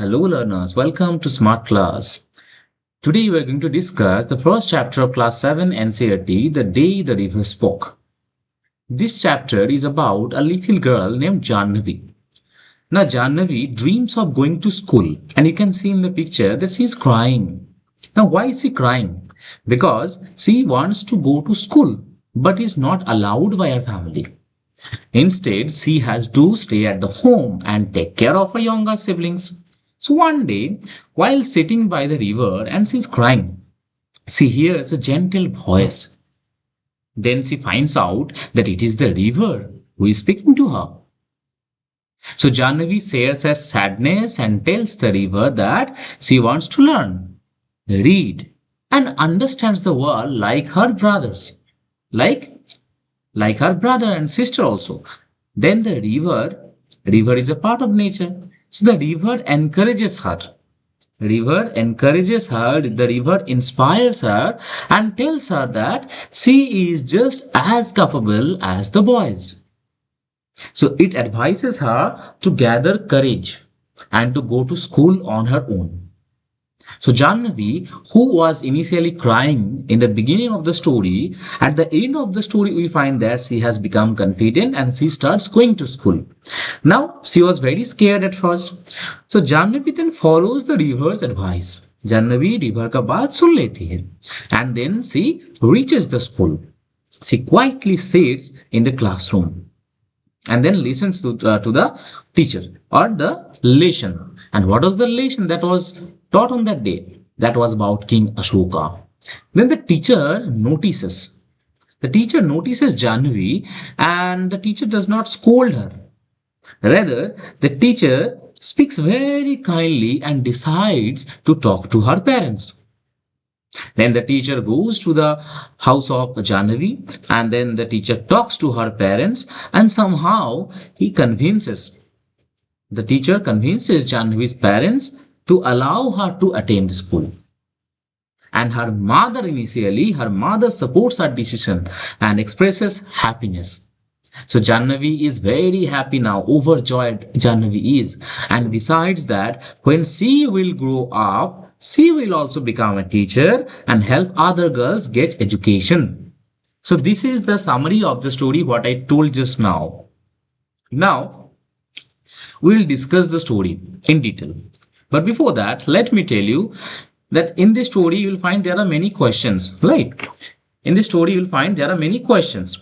Hello learners, welcome to Smart Class. Today we are going to discuss the first chapter of Class 7 NCERT, The Day the River Spoke. This chapter is about a little girl named Jahnavi. Now Jahnavi dreams of going to school and you can see in the picture that she is crying. Now why is she crying? Because she wants to go to school but is not allowed by her family. Instead, she has to stay at the home and take care of her younger siblings. So one day, while sitting by the river and she is crying, she hears a gentle voice. Then she finds out that it is the river who is speaking to her. So Jahnavi shares her sadness and tells the river that she wants to learn, read, and understands the world like her brothers, like like her brother and sister also. Then the river is a part of nature. So the river encourages her. The river inspires her and tells her that she is just as capable as the boys. So it advises her to gather courage and to go to school on her own. So Jahnavi, who was initially crying in the beginning of the story, at the end of the story we find that she has become confident and she starts going to school. Now she was very scared at first. So Jahnavi then follows the river's advice. Jahnavi river ka baat sun leti hai. And then she reaches the school. She quietly sits in the classroom and then listens to the teacher or the lesson. And what was the lesson that was taught on that day? That was about King Ashoka. Then the teacher notices Jahnavi and the teacher does not scold her. Rather, the teacher speaks very kindly and decides to talk to her parents. Then the teacher goes to the house of Jahnavi and then the teacher talks to her parents and somehow the teacher convinces Jahnavi's parents to allow her to attend school. And her mother supports her decision and expresses happiness. So Jahnavi is very happy now, overjoyed Jahnavi is. And besides that, when she will grow up, she will also become a teacher and help other girls get education. So this is the summary of the story what I told just now. Now, we will discuss the story in detail. But before that, let me tell you that in this story you will find there are many questions, right? In this story you will find there are many questions.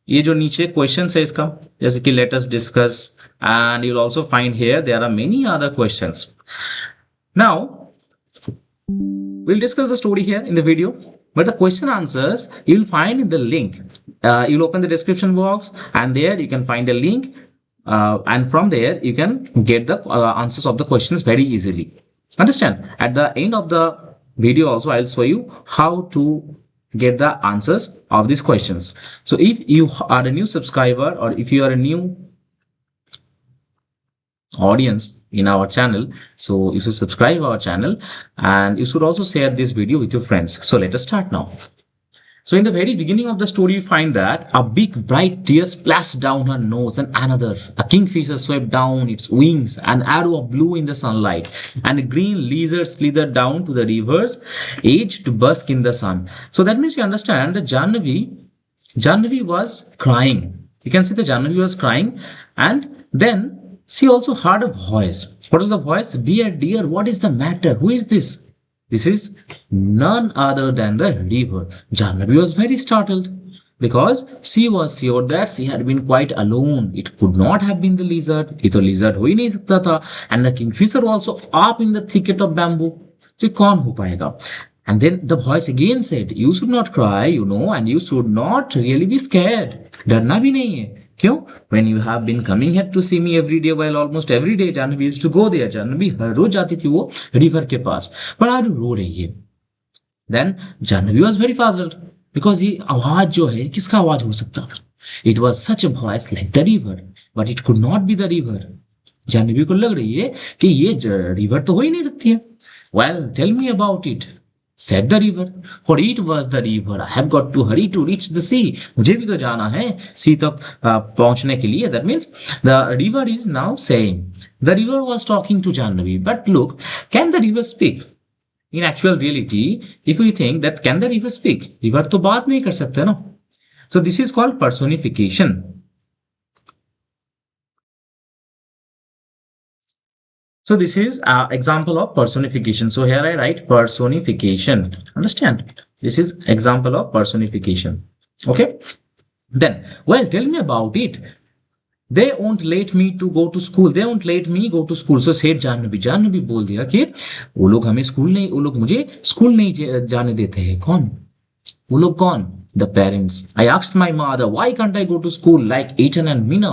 ये जो नीचे questions है इसका, जैसे कि let us discuss, and you'll also find here there are many other questions. Now, we'll discuss the story here in the video, but the question answers you'll find in the link. You'll open the description box and there you can find a link. And from there you can get the answers of the questions very easily. Understand? At the end of the video also I'll show you how to get the answers of these questions. So if you are a new subscriber or if you are a new audience in our channel, so you should subscribe our channel and you should also share this video with your friends. So let us start now. So in the very beginning of the story, you find that a big bright tear splashed down her nose and another. A kingfisher swept down its wings, an arrow of blue in the sunlight, and a green lizard slithered down to the river's edge to bask in the sun. So that means you understand that Jahnavi was crying. You can see that Jahnavi was crying and then she also heard a voice. What is the voice? Dear, dear, what is the matter? Who is this? This is none other than the river. Jahnavi was very startled because she was sure that she had been quite alone. It could not have been the lizard. It was lizard हो ही नहीं सकता था. And the kingfisher also up in the thicket of bamboo. So कौन हो पाएगा? And then the voice again said, you should not cry, and you should not really be scared. डरना भी नहीं है. क्यों? When you have been coming here to see me every day, while almost every day Jahnavi used to go there. Jahnavi हर रोज जाती थी वो river के पास. पर आज रो रही है. Then Jahnavi was very puzzled because ये आवाज जो है किसका आवाज हो सकता था? It was such a voice like the river, but it could not be the river. Jahnavi को लग रही है कि ये river तो हो ही नहीं सकती है. Well, tell me about it. said the river. For it was the river. I have got to hurry to reach the sea. मुझे भी तो जाना है sea तक पहुंचने के लिए. That means the river is now saying. The river was talking to Jahnavi. But look, can the river speak? In actual reality, if we think that can the river speak? River तो बात में ही कर सकते हैं ना. So this is called personification. So this is an example of personification. So here I write personification. Understand? This is example of personification. Okay. Then, well, tell me about it. They won't let me to go to school. They won't let me go to school. So said Jahnavi. Jahnavi बोल दिया कि वो लोग हमें school नहीं, वो लोग मुझे स्कूल नहीं जाने देते हैं. कौन? वो लोग कौन? The parents. I asked my mother, why can't I go to school like Ethan and Mina?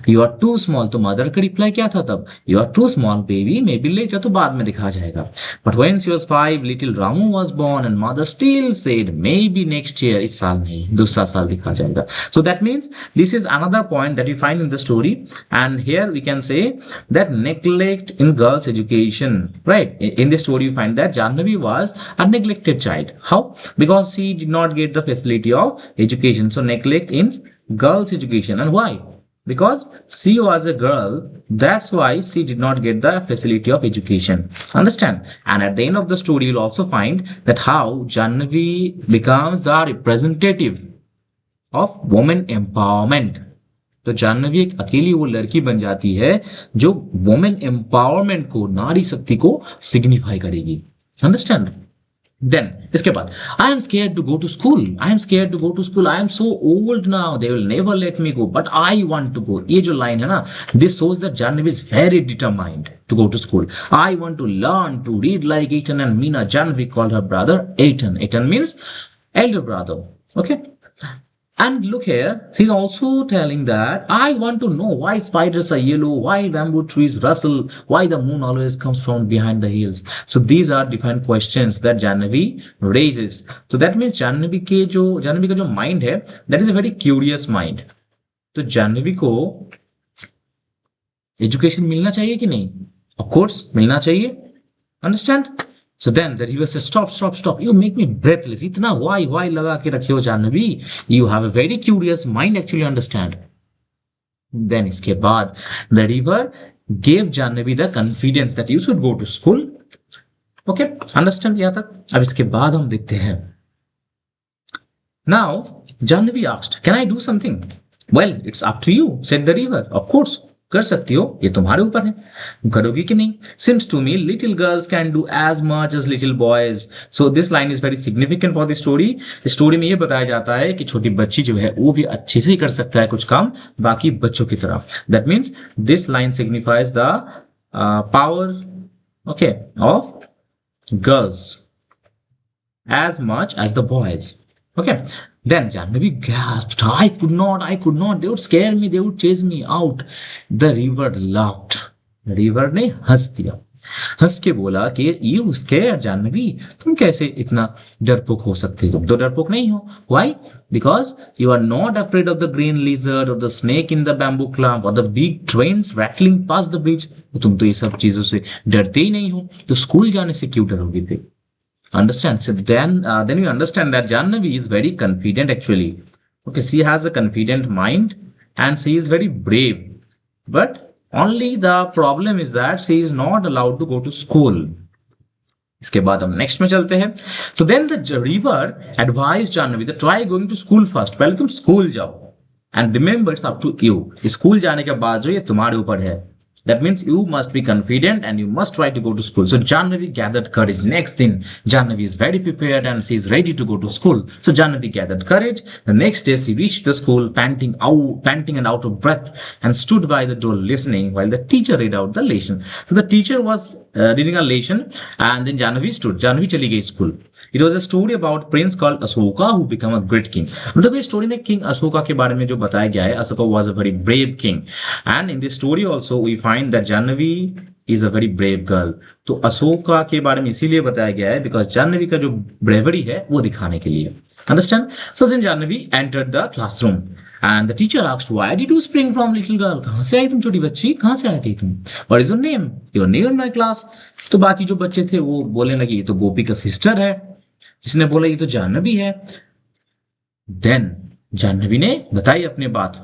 You are too small. तो mother का reply क्या था तब? You are too small, baby. Maybe later तो बाद में दिखा जाएगा. But when she was 5, little Ramu was born and mother still said, maybe next year. इस साल नहीं, दूसरा साल दिखा जाएगा. So that means this is another point that you find in the story. And here we can say that neglect in girls' education. Right? In this story you find that Jahnavi was a neglected child. How? Because she did not get the facility of education. So neglect in girls education. And why? Because she was a girl, that's why she did not get the facility of education. Understand? And at the end of the story you'll also find that how Jahnavi becomes the representative of women empowerment. तो जाह्नवी एक अकेली वो लड़की बन जाती है जो women empowerment को, नारी शक्ति को सिग्निफाई करेगी. अंडरस्टैंड? Then, इसके बाद, I am scared to go to school. I am scared to go to school. I am so old now. They will never let me go. But I want to go. ये जो line है ना, this shows that Jahnavi is very determined to go to school. I want to learn to read like Ethan and Mina. Jahnavi called her brother Ethan. Ethan means elder brother. Okay. And look here, she's also telling that I want to know why spiders are yellow, why bamboo trees rustle, why the moon always comes from behind the hills. So these are different questions that Jahnavi raises. So that means Jahnavi का जो mind है, that is a very curious mind. तो Jahnavi को education मिलना चाहिए कि नहीं? Of course, मिलना चाहिए. Understand? So then the river says, stop. You make me breathless. Itna why लगा के रखे हो Jahnavi? You have a very curious mind, actually, understand. Then इसके बाद the river gave Jahnavi the confidence that you should go to school. Okay, understand यहाँ तक? अब इसके बाद हम देखते हैं. Now Jahnavi asked, can I do something? Well, it's up to you, said the river. Of course. कर सकती हो, ये तुम्हारे ऊपर है, करोगी कि नहीं. Seems to me little girls can do as much as little boys. So this line is very significant for the story. इस स्टोरी में ये बताया जाता है कि छोटी बच्ची जो है वो भी अच्छे से ही कर सकता है कुछ काम बाकी बच्चों की तरह. That means this line signifies the power, okay, of girls as much as the boys. Okay. Then Jahnavi gasped, I could not, they would scare me, they would chase me out. The river laughed. River ने हंस दिया. हंस के बोला कि you scared Jahnavi, तुम कैसे इतना डरपोक हो सकते हो? तुम तो डरपोक नहीं हो. Why? Because you are not afraid of the green lizard or the snake in the bamboo clump or the big trains rattling past the bridge. तुम तो ये सब चीजों से डरते ही नहीं हो, तो स्कूल जाने से क्यों डरोगे थे? Understand? So then you understand that Jahnavi is very confident actually. Okay, she has a confident mind and she is very brave. But only the problem is that she is not allowed to go to school. इसके बाद हम next में चलते हैं. So then the river advised Jahnavi that try going to school first. पहले तुम school जाओ. And remember it's up to you. School जाने के बाद जो ये तुम्हारे ऊपर है. That means you must be confident and you must try to go to school. So Jahnavi gathered courage. Next thing, Jahnavi is very prepared and she is ready to go to school. So Jahnavi gathered courage. The next day she reached the school panting and out of breath and stood by the door listening while the teacher read out the lesson. So the teacher was reading a lesson and then Jahnavi stood. Jahnavi चली गई school. It was a story about prince called Ashoka who became a great king. मतलब ये story में king Ashoka के बारे में जो बताया गया है, Ashoka was a very brave king. And in this story also we find that Jahnavi is a very brave girl. तो अशोका के बारे में इसीलिए बताया गया है because Jahnavi का जो bravery है वो दिखाने के लिए. Understand? So then Jahnavi entered the classroom. And the teacher asked, why did you spring from little girl? कहाँ से आई तुम छोटी बच्ची? कहाँ से आई तुम? What is your name? Your name in my class. तो बाकी जो बच्चे थे वो बोलने लगे ये तो गोपी का सिस्टर है. किसी ने बोला ये तो जाह्नवी है। देन जाह्नवी ने बताई अपनी बात,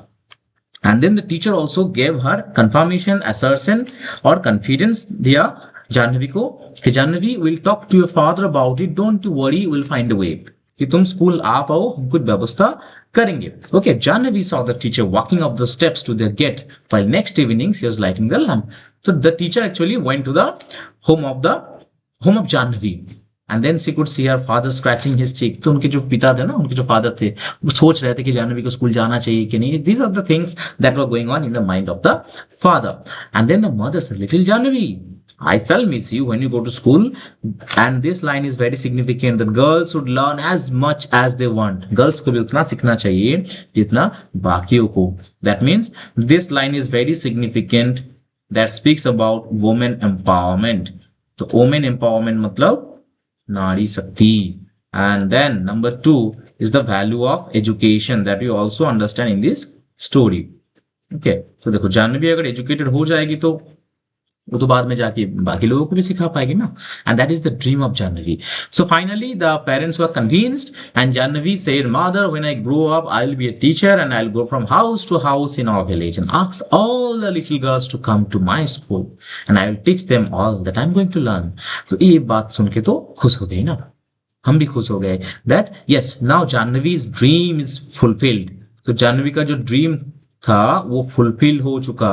and then the teacher also gave her confirmation, assertion और confidence दिया जानवी को कि Janvi will talk to your father about it, don't you worry, we'll find a way, कि तुम स्कूल आ पाओ, हम कुछ व्यवस्था करेंगे। Okay, Jahnavi saw the teacher walking up the steps to their gate while next evening she was lighting the lamp. So the teacher actually went to the home of Jahnavi, and then she could see her father scratching his cheek. तो उनके जो पिता थे ना, उनके जो father थे, वो सोच रहे थे कि जाह्नवी को स्कूल जाना चाहिए कि नहीं। These are the things that were going on in the mind of the father. And then the mother said, little Jahnavi, I shall miss you when you go to school. And this line is very significant that girls should learn as much as they want. Girls को भी उतना सीखना चाहिए जितना बाकियों को। That means this line is very significant that speaks about women empowerment. तो women empowerment मतलब Nari Shakti. And then number 2 is the value of education that we also understand in this story. Okay, तो देखो जाह्नवी अगर educated हो जाएगी तो वो तो बाद में जाके बाकी लोगों को भी सिखा पाएगी ना। And that is the dream of Jahnavi. So finally the parents were convinced and Jahnavi said, mother when I grow up I will be a teacher and I will go from house to house in our village and ask all the little girls to come to my school and I will teach them all that I am going to learn. तो ये बात सुन के तो खुश हो गई ना, हम भी खुश हो गए that yes now Jahnavi's dream is fulfilled. तो जाह्नवी का जो ड्रीम था वो फुलफिल हो चुका।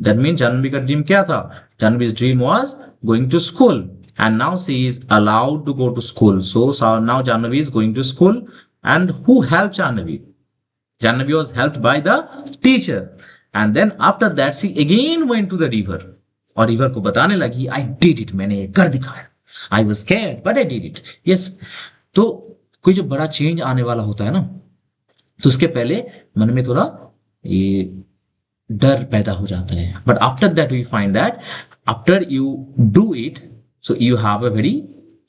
दैट मीन जाह्नवी का ड्रीम क्या था? Jahnavi's dream was going to school and now she is allowed to go to school. So now Jahnavi is going to school. And who helped Jahnavi? Jahnavi was helped by the teacher. And then after that she again went to the river और river को बताने लगी, I did it, मैंने ये कर दिखाया, I was scared but I did it. Yes, तो कोई जो बड़ा चेंज आने वाला होता है ना, तो उसके पहले मन में थोड़ा ये डर पैदा हो जाता है। But after that we find that after you do it, so you have a very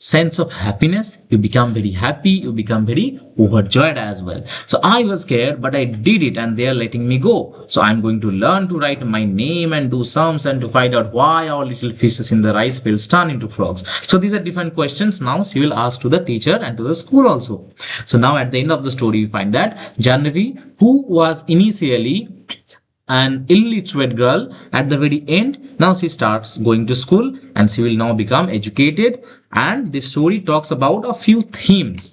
sense of happiness, you become very happy, you become very overjoyed as well. So I was scared but I did it and they are letting me go, so I'm going to learn to write my name and do sums and to find out why our little fishes in the rice fields turn into frogs. So these are different questions now she will ask to the teacher and to the school also. So now at the end of the story we find that Jahnavi, who was initially an illiterate girl, at the very end now she starts going to school and she will now become educated. And the story talks about a few themes.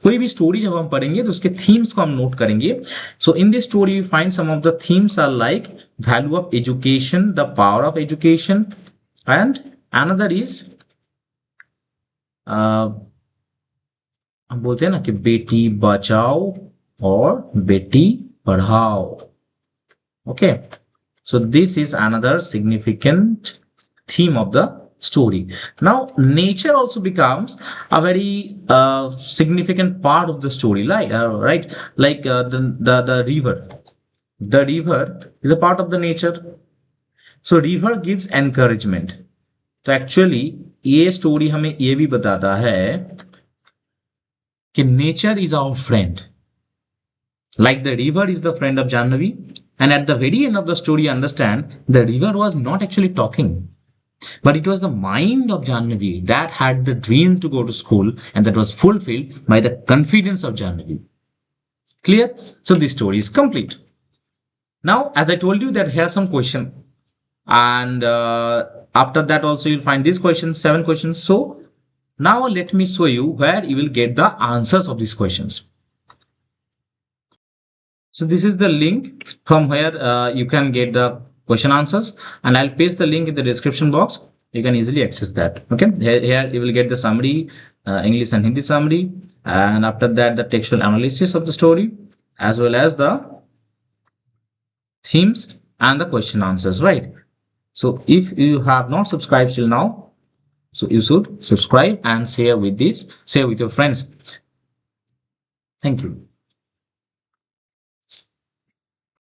कोई भी story जब हम पढ़ेंगे तो उसके themes को हम note करेंगे। So in this story we find some of the themes are like value of education, the power of education, and another is हम बोलते हैं ना कि बेटी बचाओ और Beti Padhao. Okay, so this is another significant theme of the story. Now nature also becomes a very significant part of the story, right? Like the river. The river is a part of the nature. So river gives encouragement. तो actually ये story हमें ये भी बताता है कि nature is our friend. Like the river is the friend of Jahnavi. And at the very end of the story, you understand the river was not actually talking, but it was the mind of Jahnavi that had the dream to go to school and that was fulfilled by the confidence of Jahnavi. Clear? So this story is complete. Now, as I told you that here's some question, and after that also you'll find these questions, 7 questions. So now let me show you where you will get the answers of these questions. So this is the link from where you can get the question answers, and I'll paste the link in the description box. You can easily access that. Okay, here you will get the summary, English and Hindi summary, and after that the textual analysis of the story as well as the themes and the question answers, right? So if you have not subscribed till now, so you should subscribe and share with your friends. Thank you.